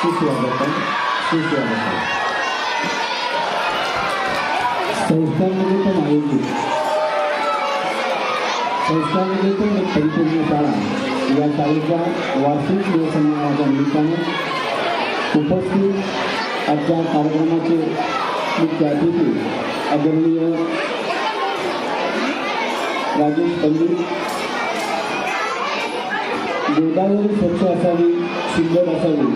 सुस्वागतम सुस्वागतम. संस्थानिकेतन आयोजित संस्थानिकेतन एक परिपूर्ण शाळा या शाळेच्या वार्षिक दिवसन्मानाच्या निमित्ताने उपस्थित आजच्या कार्यक्रमाचे मुख्य अतिथी आदरणीय राजेश पंडित. गोदावरी स्वच्छ असावी, सुंदर असावी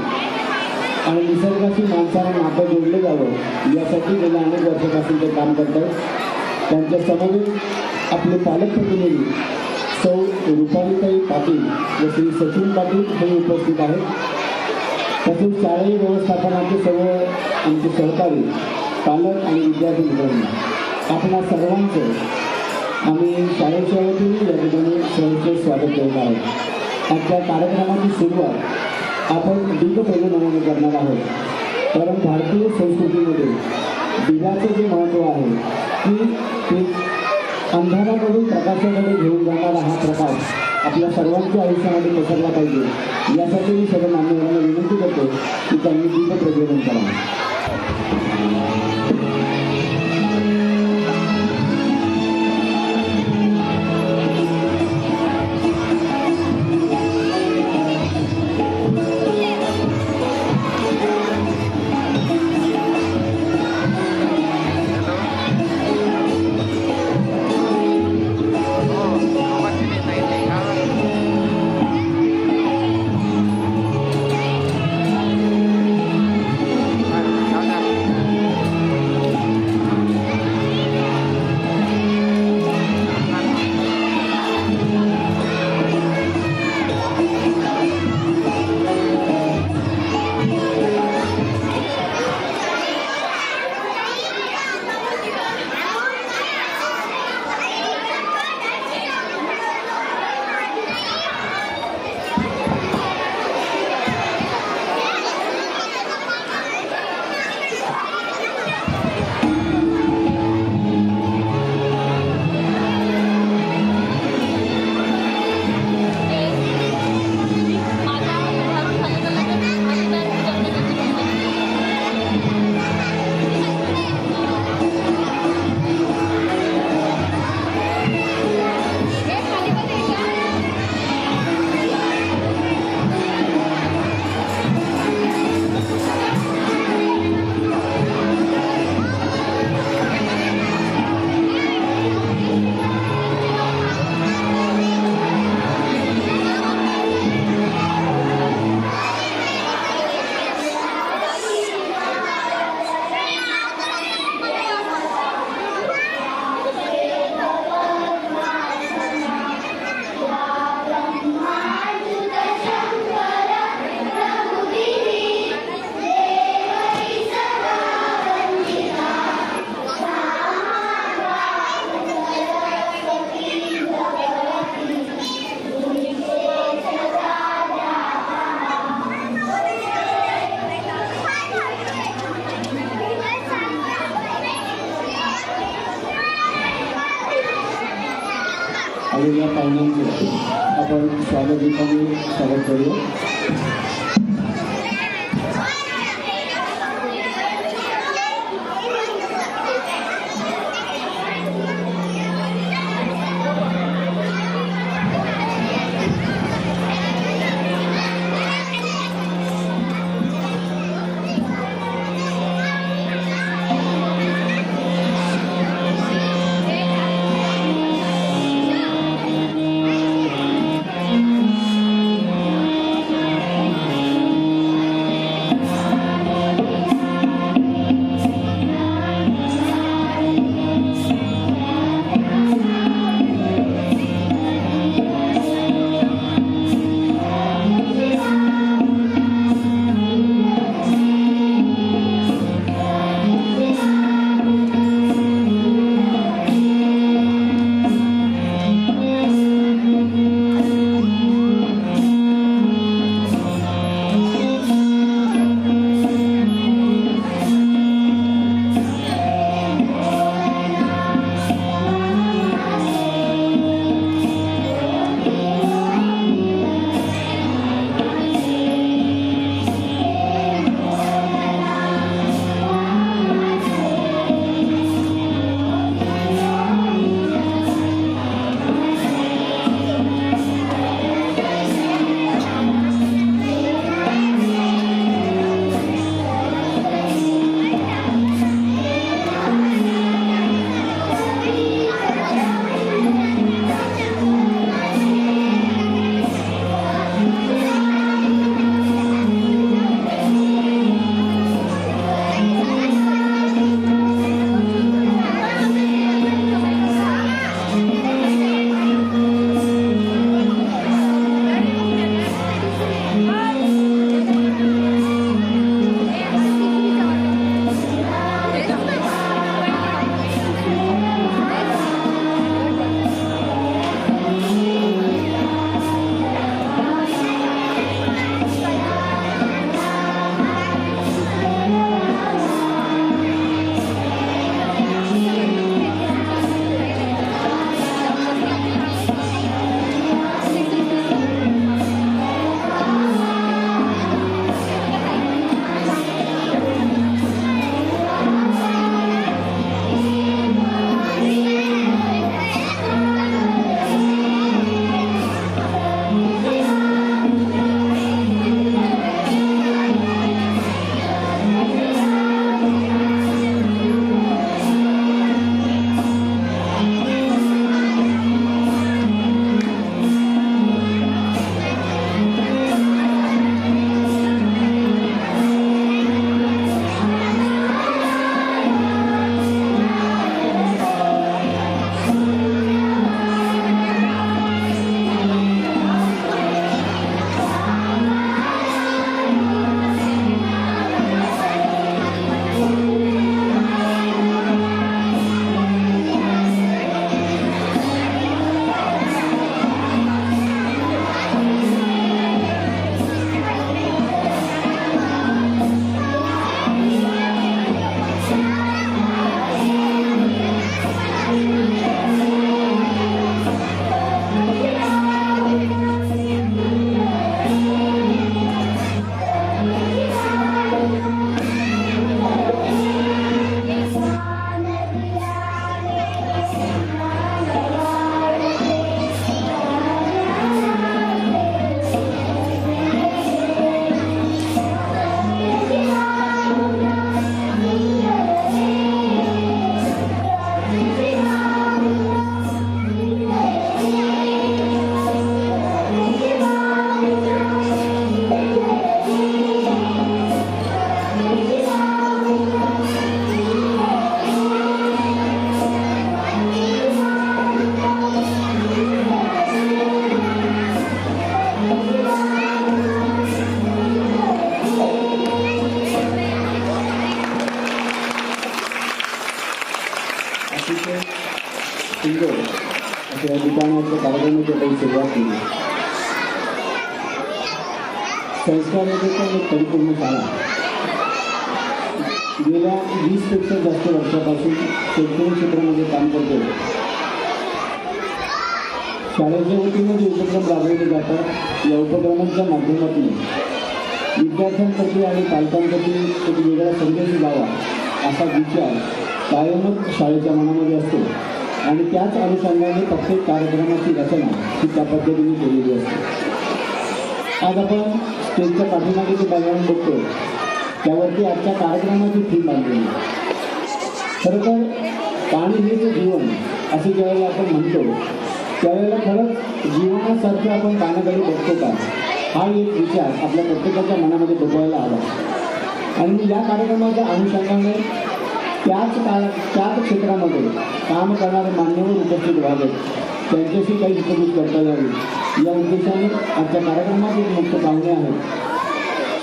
आणि निसर्गाशी माणसाला नातं जोडलं जावं यासाठी गेल्या अनेक वर्षापासून ते काम करतात. त्यांच्या समवेत आपले पालकप्रतिनिधी सौ रुपालीताई पाटील व श्री सचिन पाटील हे उपस्थित आहेत. तसेच शाळेय व्यवस्थापनाचे सर्व आमचे सहकारी पालक आणि विद्यार्थी मित्रांनो, आपणा सर्वांचं आम्ही शाळेच्या वतीने या ठिकाणी सहर्ष स्वागत करत आहोत. आजच्या कार्यक्रमाची सुरुवात आपण दीपप्रज्वलनाने करणार आहोत. कारण भारतीय संस्कृतीमध्ये दिव्याचं जे महत्त्व आहे की ते अंधाराकडून प्रकाशाकडे घेऊन जाणारा हा प्रकाश आपल्या सर्वांच्या आयुष्यामध्ये पसरला पाहिजे, यासाठी मी सर्व मान्यवरांना विनंती करतो की त्यांनी दीपप्रज्वलन करावं. आलेल्या पाहुण्यांचे आपण स्वागत करूया. या दुकानाच्या कार्यक्रमाची काही सुरुवात केली. संस्कार एक परिपूर्ण शाळा गेल्या 20पेक्षा जास्त वर्षापासून शैक्षणिक क्षेत्रामध्ये काम करते. शाळेच्या वतीने जे उपक्रम राबवले जातात या उपक्रमांच्या माध्यमातून विद्यार्थ्यांप्रती आणि पालकांप्रती एक वेगळा संदेश द्यावा असा विचार कायमच शाळेच्या मनामध्ये असतो आणि त्याच अनुषंगाने प्रत्येक कार्यक्रमाची रचना ही त्या पद्धतीने केलेली असते. आज आपण स्टेजच्या पाठीमागे जे बॅकग्राऊंड बघतो त्यावरती आजच्या कार्यक्रमाची थीम बांधलेली. खरं तर पाणी हे जे जीवन असे ज्यावेळेला आपण म्हणतो त्यावेळेला खरंच जीवनासारखं आपण पाण्याकडे बघतो का हा एक विचार आपल्या प्रत्येकाच्या मनामध्ये डोकावायला हवा. आणि या कार्यक्रमाच्या अनुषंगाने त्याच क्षेत्रामध्ये काम करणारे मान्यवर उपस्थित व्हावेत, त्यांच्याशी काही हितगुज करता यावी या उद्देशाने आजच्या कार्यक्रमात एक मुख्य पाहुणे आहेत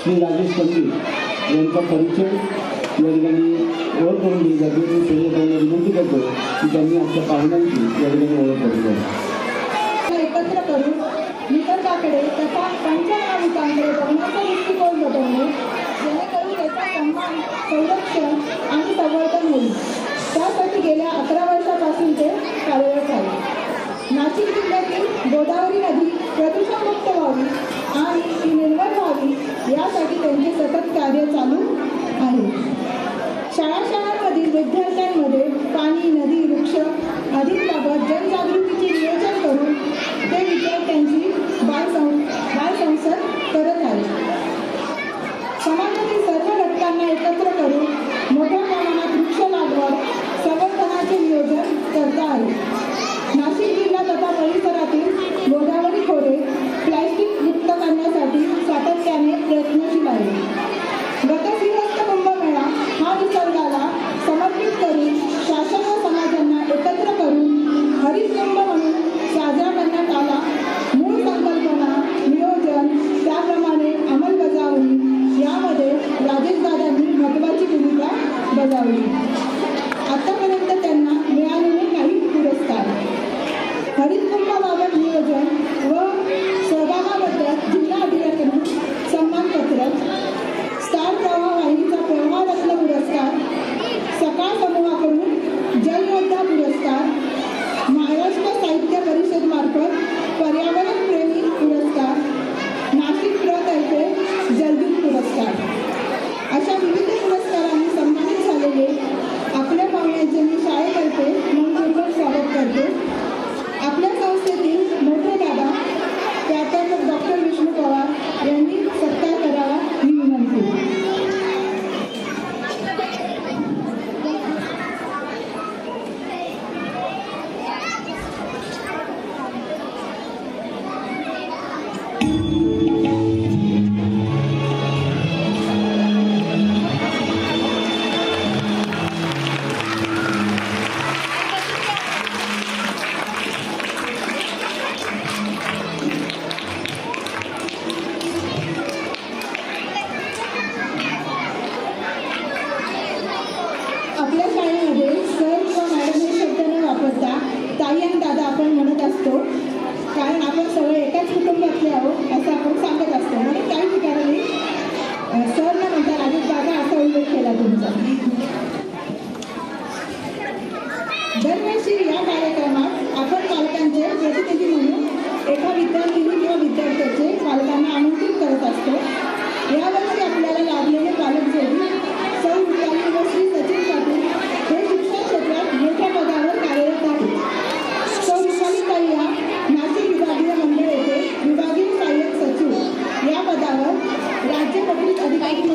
श्री राजेश पंडित यांचा परिचय या ठिकाणी ओळख करून दिली जाते. मी सैनिकांना विनंती करतो की त्यांनी आजच्या पाहुण्यांची या ठिकाणी ओळख करून द्यावी. एकत्र करून निसर्गाकडे तथा पंचमहाभूतांकडे बघण्याचा दृष्टिकोन बदलणे जेणेकरून त्याचा सन्मान, संरक्षण आणि संवर्धन होईल. त्यासाठी गेल्या 11 वर्षापासून ते कार्यरत आहे. नाशिक जिल्ह्यातील गोदावरी नदी प्रदूषणमुक्त व्हावी आणि ती निर्मळ व्हावी यासाठी त्यांचे सतत कार्य चालू आहे. शाळांमधील विद्यार्थ्यांमध्ये पाणी, नदी, वृक्ष आदींबाबत जनजागृतीचे नियोजन करून ते विद्यार्थ्यांची बालसंसद करत आहेत. समाजातील सर्व घटकांना एकत्र करून मोठ्या प्रमाणात वृक्ष लागवड संवर्धनाचे नियोजन करता आहे. नाशिक जिल्हा तथा परिसरातील गोदावरी खोरे प्लॅस्टिक मुक्त करण्यासाठी सातत्याने प्रयत्नशील आहे. गतश्रीहस्त कुंभमेळा हा निसर्गाला समर्पित करून शासन व समाजांना एकत्र करून हरित कुंभ म्हणून साजरा करण्यात आला. मूळ संकल्पना, नियोजन, त्याप्रमाणे अंमलबजावणी यामध्ये राजेशदादांनी महत्त्वाची भूमिका बजावली. आतापर्यंत त्यांना मिळालेले काही पुरस्कार: हरित कुंभाबाबत नियोजन व सहभागाबद्दल जिल्हा अधिकाऱ्यांकडून सन्मानपत्र, स्टार प्रवाह वाहिनीचा प्रवाह रत्न पुरस्कार, सकाळ समूहाकडून जलयोद्धा पुरस्कार, महाराष्ट्र साहित्य परिषदेमार्फत पर्यावरण प्रेमी पुरस्कार, नाशिक प्रतर्फे जलदूत पुरस्कार अशा विविध पुरस्कारांनी सन्मानित झालेले आपल्या पाहुण्यांचे मी शाळेतर्फे मनपूर्वक स्वागत करते. आपल्या संस्थेतील मोठे दादा प्राध्यापक डॉक्टर विष्णू पवार यांनी सत्कार करावा ही विनंती. आपल्या शाळेमध्ये सर किंवा मॅडम हे शब्द न वापरता ताई आणि दादा आपण म्हणत असतो, कारण आपण सगळे एकाच कुटुंबातले आहोत असं आपण सांगत असतो. म्हणून काही ठिकाणी सर न म्हणता राजेश दादा असा उल्लेख केला तुमचा. दरवर्षी या कार्यक्रमात आपण पालकांचे प्रतिनिधी म्हणून एका विद्यार्थिनी किंवा विद्यार्थ्याचे पालकांना आमंत्रित करत असतो. यावर्षी आपल्याला लाभलेले पालक जोडी सौ रुपाली व श्री सचिन पाटील हे शिक्षण क्षेत्रात मोठ्या पदावर कार्यरत आहेत. सौ रुपाली ताई या नाशिक विभागीय मंडळ येथे विभागीय सहाय्यक सचिव या पदावर राज्य पत्रित अधिकारी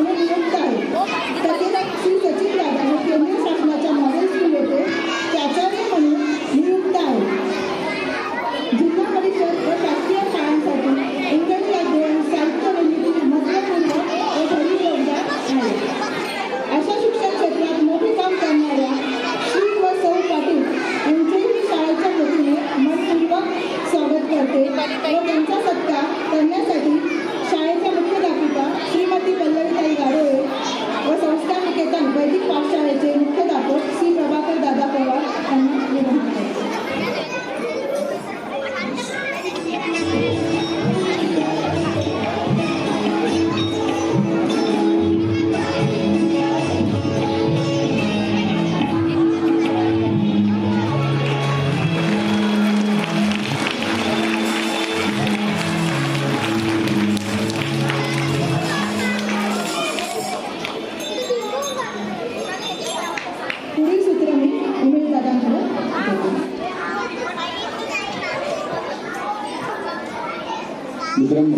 ब्रह्म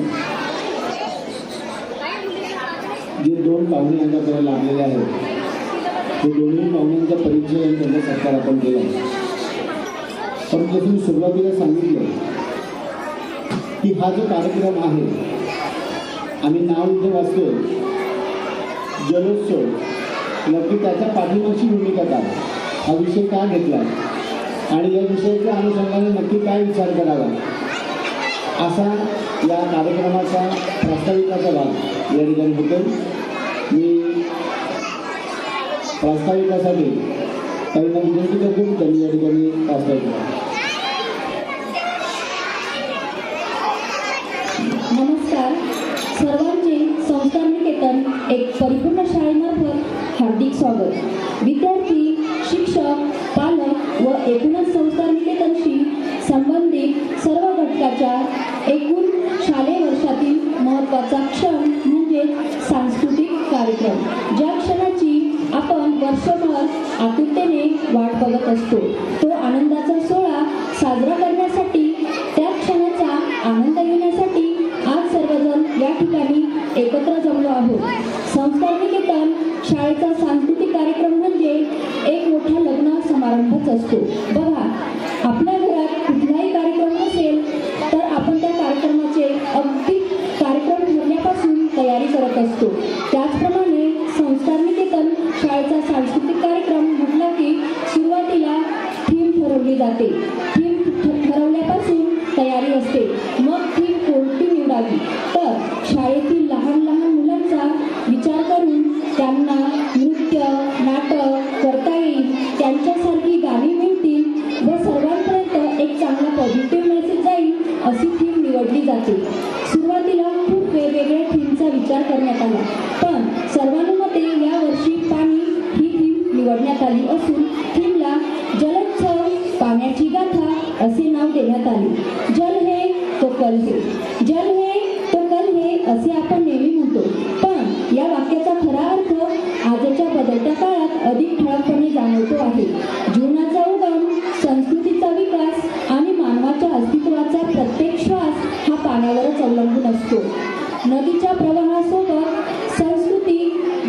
जे दोन पाहुणे यांच्याकडे लाभलेले आहेत ते दोन्ही पाहुण्यांचा परिचय आणि त्यांचा सत्कार आपण केला. पण जसं मी सुरुवातीला सांगितलं की हा जो कार्यक्रम आहे आम्ही नाव इथे वाचतो जलोत्सव, नक्की त्याच्या पाठीमागची भूमिका काय, हा विषय का घेतला आणि या विषयाच्या अनुषंगाने नक्की काय विचार करावा असा या कार्यक्रमाचा प्रास्ताविकाचा भाग या ठिकाणी होतो. मी प्रास्ताविकासाठी त्यांना विनंती करतो की त्यांनी या ठिकाणी प्रास्ताविक. नमस्कार सर्वांचे संस्कार निकेतन एक परिपूर्ण शाळेमार्फत हार्दिक स्वागत. विद्यार्थी, शिक्षक, पालक व एकूणच संस्कार निकेतनशी संबंधित सर्व घटकाच्या एकूण शालेय वर्षातील महत्त्वाचा क्षण म्हणजे सांस्कृतिक कार्यक्रम, ज्या क्षणाची आपण वर्षभर आतुरतेने वाट बघत असतो. तो आनंदाचा सोहळा साजरा करण्यासाठी, त्या क्षणाचा आनंद घेण्यासाठी आज सर्वजण या ठिकाणी एकत्र जमलो आहोत. संस्कार निकेतन शाळेचा सांस्कृतिक कार्यक्रम म्हणजे एक मोठा लग्न समारंभच असतो. बघा, आपल्या घरात कुठलाही कार्यक्रम असेल तर आपण त्या कार्यक्रमाचे अगदी कार्यक्रम ठरण्यापासून तयारी करत असतो. त्याचप्रमाणे संस्कार निकेतन शाळेचा सांस्कृतिक कार्यक्रम म्हटला की सुरुवातीला थीम ठरवली जाते. थीम ठरवल्यापासून तयारी असते. मग थीम कोणती निवडावी तर शाळेतील लहान लहान मुलांचा विचार करून त्यांना नृत्य, नाटक करता येईल, त्यांच्यासारखी गाणी मिळतील व सर्वांपर्यंत एक चांगला पॉझिटिव्ह मेसेज जाईल अशी थीम निवडली जाते. सुरुवातीला खूप वेगवेगळ्या थीमचा विचार करण्यात आला, पण सर्वानुमते यावर्षी पाणी ही थीम निवडण्यात आली असून थीमला जलोत्सव, पाण्याची गाथा असे नाव देण्यात आले. जल है तो कल है, जल है तो कल है असे आपण नेहमी म्हणतो, पण या वाक्याचा खरा अर्थ आजच्या बदलत्या काळात अधिक ठळकपणे जाणवतो आहे. जीवनाचा उगम, संस्कृतीचा विकास आणि मानवाच्या अस्तित्वाचा प्रत्येक श्वास हा पाण्यावरच अवलंबून असतो. नदीच्या प्रवाहासोबत संस्कृती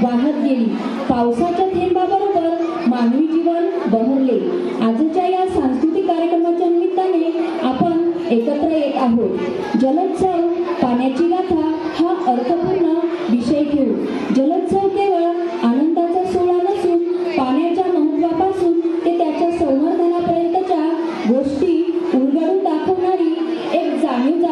वाहत गेली, पावसाच्या थेंबाबरोबर मानवी जीवन बहरले. आजच्या या सांस्कृतिक कार्यक्रमाच्या निमित्ताने आपण एकत्र येत आहोत. जलोत्सव, पाण्याची गाथा हा अर्थपूर्ण विषय घेऊ. जलोत्सव केवळ आनंदाचा सोहळा नसून पाण्याच्या महत्त्वापासून ते त्याच्या संवर्धनापर्यंतच्या गोष्टी उलगडून दाखवणारी एक जाणीव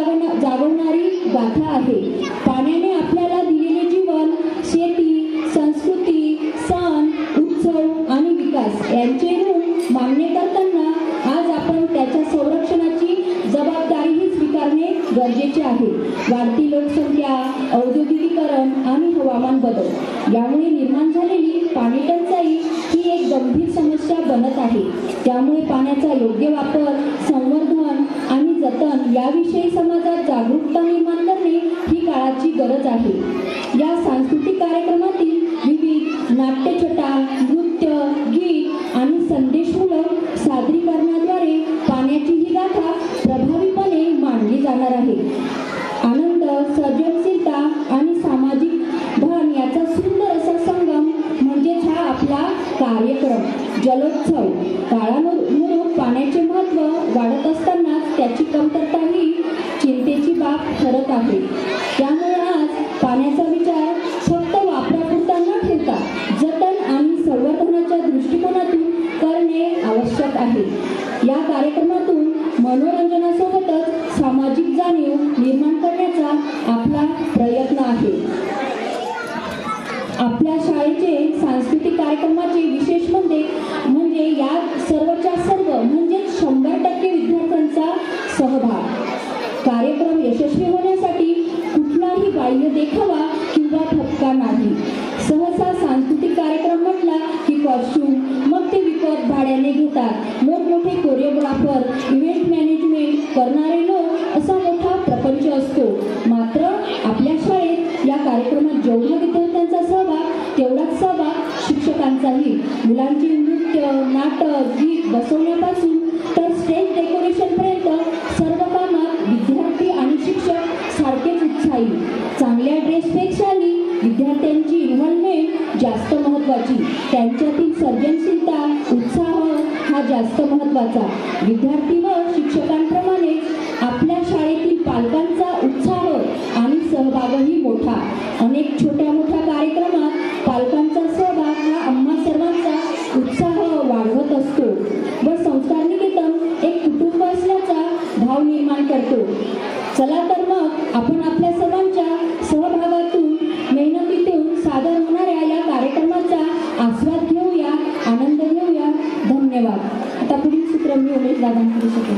जागवणारी गाथा आहे. पाण्याने आपल्याला दिलेले जीवन, शेती, संस्कृती, सण, उत्सव आणि विकास यांचे ऋण मान्य करताना आज आपण त्याच्या संरक्षणाची जबाबदारीही स्वीकारणे गरजेचे आहे. वाढती लोकसंख्या, औद्योगिकीकरण आणि हवामान बदल यामुळे निर्माण झालेली पाणी टंचाई ही एक गंभीर समस्या बनत आहे. त्यामुळे पाण्याचा योग्य वापर, संवर्धन आणि जतन याविषयी समाजात जागरूकता निर्माण करणे ही काळाची गरज आहे. या सांस्कृतिक कार्यक्रमातील विविध नाट्यछटा, नृत्य, गीत आणि संदेशमूलक सादरीकरणाद्वारे पाण्याची ही गाथा प्रभावीपणे मांडली जाणार आहे. आनंद, सर्जनशीलता आणि सामाजिक भान याचा सुंदर असा संगम म्हणजेच हा आपला कार्यक्रम जलोत्सव. काळानुरूप पाण्याचे महत्त्व वाढत असताना त्याची कमतरताही चिंतेची बाब ठरत आहे. त्यामुळे आज पाण्याचा विचार फक्त वापरापुरता न ठेवता जतन आणि संवर्धनाच्या दृष्टिकोनातून करणे आवश्यक आहे. या कार्यक्रमातून मनोरंजनासोबतच सामाजिक जाणीव निर्माण करण्याचा आपला प्रयत्न आहे. आपल्या शाळेचे सांस्कृतिक कार्यक्रमाचे विशेष म्हणजे या सर्वच्या सर्व म्हणजे 100% विद्यार्थ्यांचा सहभाग. कार्यक्रम यशस्वी होण्यासाठी कुठलाही बाह्य देखावा किंवा ठपका नाही. सहसा सांस्कृतिक कार्यक्रम म्हटला की कॉस्ट्यूम, मग ते विकत भाड्याने घेतात. मोठमोठे कोरिओग्राफर, इव्हेंट मॅनेजमेंट करणारे लोक असा मोठा प्रपंच असतो. मात्र आपल्या शाळेत या कार्यक्रमात जेवढा विद्यार्थ्यांचा सहभाग तेवढाच सहभाग शिक्षकांचाही. मुलांचे नृत्य, नाटक, गीत बसवण्यापासून तर स्टेज डेकोरेशनपर्यंत सर्व कामात विद्यार्थी आणि शिक्षक सारखे जास्त महत्त्वाची, त्यांच्यातील सर्जनशीलता, उत्साह हा जास्त महत्त्वाचा. विद्यार्थी व शिक्षकांप्रमाणेच आपल्या शाळेतील पालकांचा उत्साह आणि सहभागही मोठा. अनेक छोट्या मोठ्या कार्यक्रमात पालकांचा सहभाग हा आम्हा सर्वांचा उत्साह वाढवत असतो व संस्कार निकेतन एक कुटुंब असल्याचा भाव निर्माण करतो. चला तर मग आपण आपल्या सर्वांच्या सहभागातून, मेहनतीतून सादर होणाऱ्या या कार्यक्रमाचा आस्वाद घेऊया, आनंद घेऊया. धन्यवाद. आता पुढील सूत्र मी उमेश दादांकडे शिकवतो.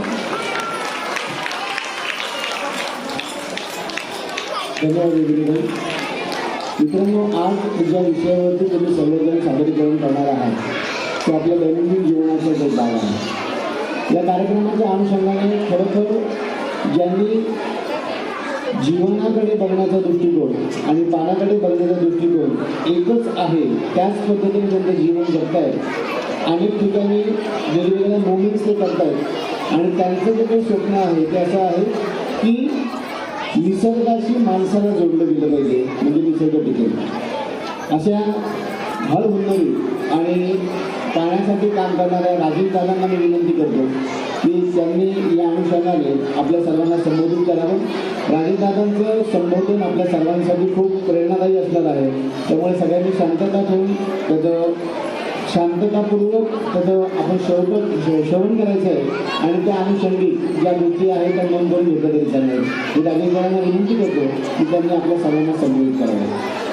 धन्यवाद वेगवेगळे. मित्रांनो, आज ज्या विषयावरती तुम्ही सर्वजण सादरीकरण करणार आहात तो आपल्या दैनंदिन जीवनाचा एक भाग आहे. या कार्यक्रमाच्या अनुषंगाने खरोखर ज्यांनी जीवनाकडे बघण्याचा दृष्टिकोन आणि पाण्याकडे बघण्याचा दृष्टिकोन एकच आहे, त्याच पद्धतीने त्यांचं जीवन जगतायत. अनेक ठिकाणी वेगवेगळ्या मोमेंट्स ते करतायत आणि त्यांचं जे काही स्वप्न आहे ते असं आहे की निसर्गाशी माणसाला जोडलं गेलं पाहिजे, म्हणजे निसर्ग टिकेल. अशा हळ हुन्नरी आणि पाण्यासाठी काम करणाऱ्या राजीव दादांना मी विनंती करतो की त्यांनी या अनुषंगाने आपल्या सर्वांना संबोधित करावं. राजीव दादांचं संबोधन आपल्या सर्वांसाठी खूप प्रेरणादायी असणार आहे. त्यामुळे सगळ्यांनी शांतता ठेवून त्याचं शांततापूर्वक त्याचं आपण श्रवण करायचं आहे आणि त्या अनुषंगी ज्या गोष्टी आहेत त्या नोंद करून घेतल्या तरी चालेल. मी राजेंद्रांना विनंती करतो की त्यांनी आपल्या सर्वांना संबोधित करावं.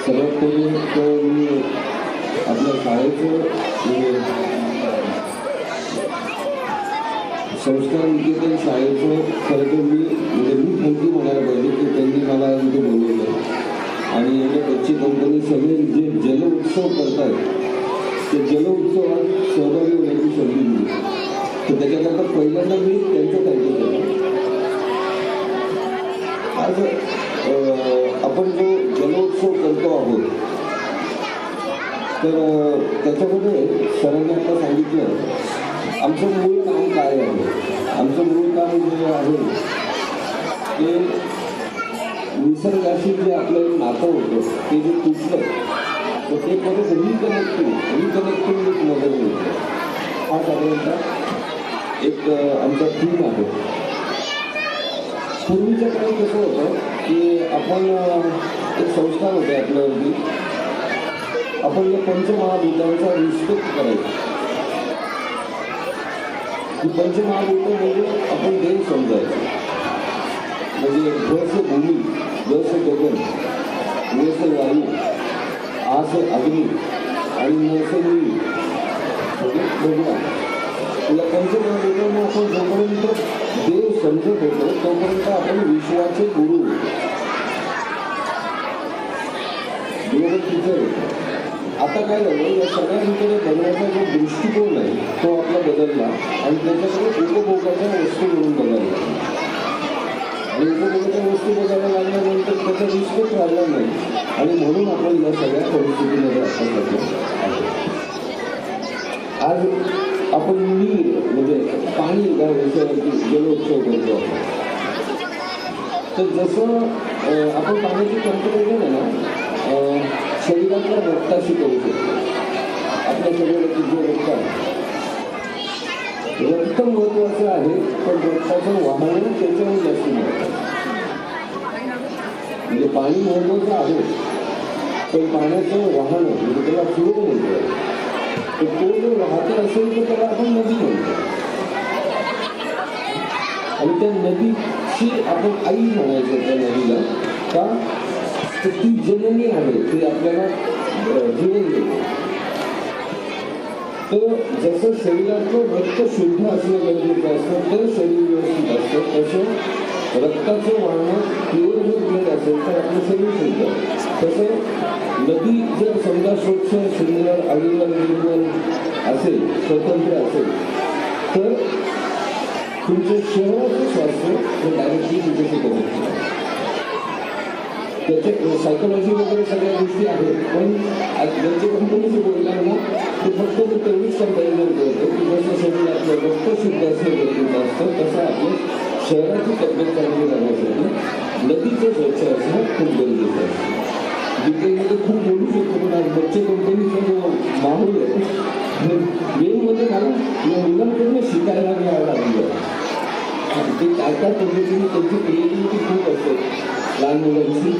सर्वात पहिले तर मी आपल्या शाळेचं संस्कार निकेतन शाळेचं खरं तर मी थँक्यू म्हणायला पाहिजे की त्यांनी मला इथे बोलवलं आणि एवढ्या बच्ची कंपनी सगळे जे जल उत्सव करतायत ते जल उत्सवात सहभागी होण्याची संधी दिली. तर त्याच्याकरता पहिल्यांदा मी त्यांचं थँक्यू केलं. आज आपण जो जलोत्सव करतो आहोत तर त्याच्यामध्ये सरांनी आता सांगितलं आमचं मूळ काम काय आहे. आमचं मूळ काम जे आहे ते निसर्गाशी जे आपलं नातं होतं ते जे तुटलं तर ते परत रिकनेक्टिंग मदत मिळते. हा साधारणतः एक आमचा थीम आहे. पूर्वीच्या काळी कसं होतं की आपण एक संस्कार होते आपल्यावरती, आपण या पंचमहाभूतांचा रिस्पेक्ट करायचो. ही पंचमहाभूत म्हणजे आपण देव समजायचं. म्हणजे भ से भूमी, ग से गगन, व से वायू, आ से अग्नी आणि न से नील म्हणजे भगवान. या पंचमहाभूतांना आपण जोपर्यंत देव समजत होतो तोपर्यंत आपण विश्वाचे गुरु ग्लोबल टीचर होतो. आता काय झालं, या सगळ्यांकडे बघण्याचा जो दृष्टिकोन आहे तो आपला बदलला आणि त्याच्याकडे उपभोगाच्या वस्तू म्हणून बघायला लागला. आणि उपभोगाच्या वस्तू बघायला लागल्यानंतर त्याचा रिस्पेक्ट राहिला नाही आणि म्हणून आपण या सगळ्या परिस्थितीमध्ये आता आज आपण नीर म्हणजे पाणी या विषयावरती जलोत्सव करतो. तर जसं आपण पाण्याची कंपॅरिझन आहे ना शरीरातल्या रक्ताशी करू शकतो. आपल्या शरीराची जो रक्त आहे रक्त महत्वाचं आहे पण रक्ताचं वाहन त्याच्यावर जास्त महत्वाचं. म्हणजे पाणी महत्वाचं आहे पण पाण्याचं वाहन म्हणजे त्याला फ्लो म्हणतो. तर तो जर वाहत असेल तर त्याला आपण नदी म्हणतो आणि त्या नदीची आपण आई म्हणायचं त्या नदीला का तर ती जननी आहे, ती आपल्याला जीवन देते. तर जसं शरीरातलं रक्त शुद्ध असणं गरजेचं असतं तर शरीर व्यवस्थित असतं, तसं रक्ताचं वाहन प्युअर जर ब्लड असेल तर आपलं शरीर शुद्ध. तसं नदी जर समजा स्वच्छ सुंदर अविरल निर्मल असेल, स्वतंत्र असेल तर तुमचं शरीराचं स्वास्थ्य हे डायरेक्टली तिथे करू. त्याचे सायकोलॉजी वगैरे सगळ्या गोष्टी आहेत पण ज्यांची कंपनीची बोलणार ना ते फक्त तेवढीच कंपॅरिझन करतो शुद्ध असणं गरजेचं असतं तसं आपल्या शहराची तब्येत चांगली राहण्यासाठी नदीचं स्वच्छ असणं खूप गरजेचं असतं. डिटेलमध्ये खूप बोलू शकतो पण आज बच्चे कंपनीचा जो माहोल आहे मेनमध्ये मला या मुलांकडून शिकायला मिळायला लागलं. ते काय काय पद्धतीने त्यांची क्रिएटिव्हिटी खूप असते लहान मुलांची.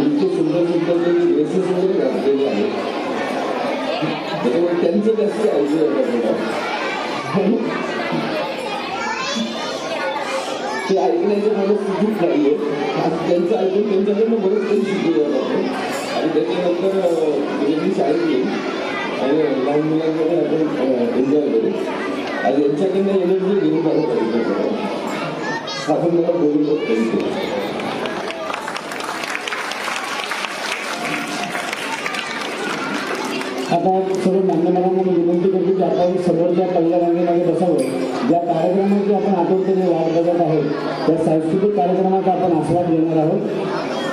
इतके सुंदर सुंदर त्यांनी ड्रेसेस वगैरे घातलेले आहेत त्याच्यामुळे त्यांचं जास्त आयडिया ते ऐकण्याचं मला सुखूच नाही आहे. त्यांचं ऐकून त्यांच्याकडनं बरंच काही शिकूया आपण. आणि त्याच्यानंतर म्हणजे मी शाळेत येईल आणि लहान मुलांमध्ये आपण एन्जॉय करू. आज यांच्याकडनं एनर्जी घेऊन मला पाहिजे आपण मला बोलू शकतो. आता सर्व मान्यवरांना मी विनंती करतो की आपण समोरच्या पहिल्या रांगेमध्ये बसावं. ज्या कार्यक्रमाची आपण आतुरतेने वाट बघत आहोत त्या सांस्कृतिक कार्यक्रमाचा आपण आस्वाद घेणार आहोत.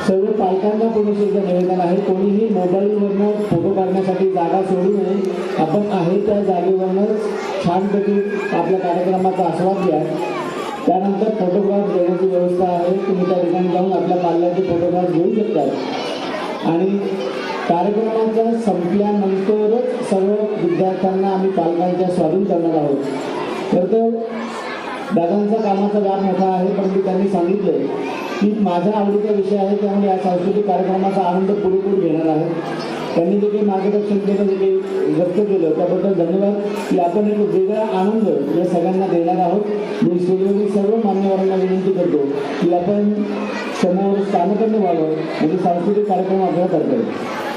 सर्व पालकांना पुढे एकदा निवेदन आहे, कोणीही मोबाईलवरनं फोटो काढण्यासाठी जागा सोडू नये. आपण आहे त्या जागेवरनंच छानपैकी आपल्या कार्यक्रमाचा आस्वाद घ्या. त्यानंतर फोटोग्राफ देण्याची व्यवस्था आहे. तुम्ही त्या ठिकाणी जाऊन आपल्या पाल्याचे फोटोग्राफ घेऊ शकता. आणि कार्यक्रमाच्या संपल्यानंतरच सर्व विद्यार्थ्यांना आम्ही पालकांच्या स्वाधीन करणार आहोत. तर दादांचा कामाचा व्याप मोठा आहे, परंतु त्यांनी सांगितलं की माझा आवडीचा विषय आहे त्यामुळे या सांस्कृतिक कार्यक्रमाचा आनंद पुरेपूर घेणार आहे. त्यांनी जे काही मार्गदर्शन केलं, जे काही व्यक्त केलं त्याबद्दल धन्यवाद. की आपण एक वेगळा आनंद या सगळ्यांना देणार आहोत. मी स्टुडिओतील सर्व मान्यवरांना विनंती करतो की आपण समोर स्थानपन्न व्हावं म्हणजे सांस्कृतिक कार्यक्रम आपल्याला करता येईल.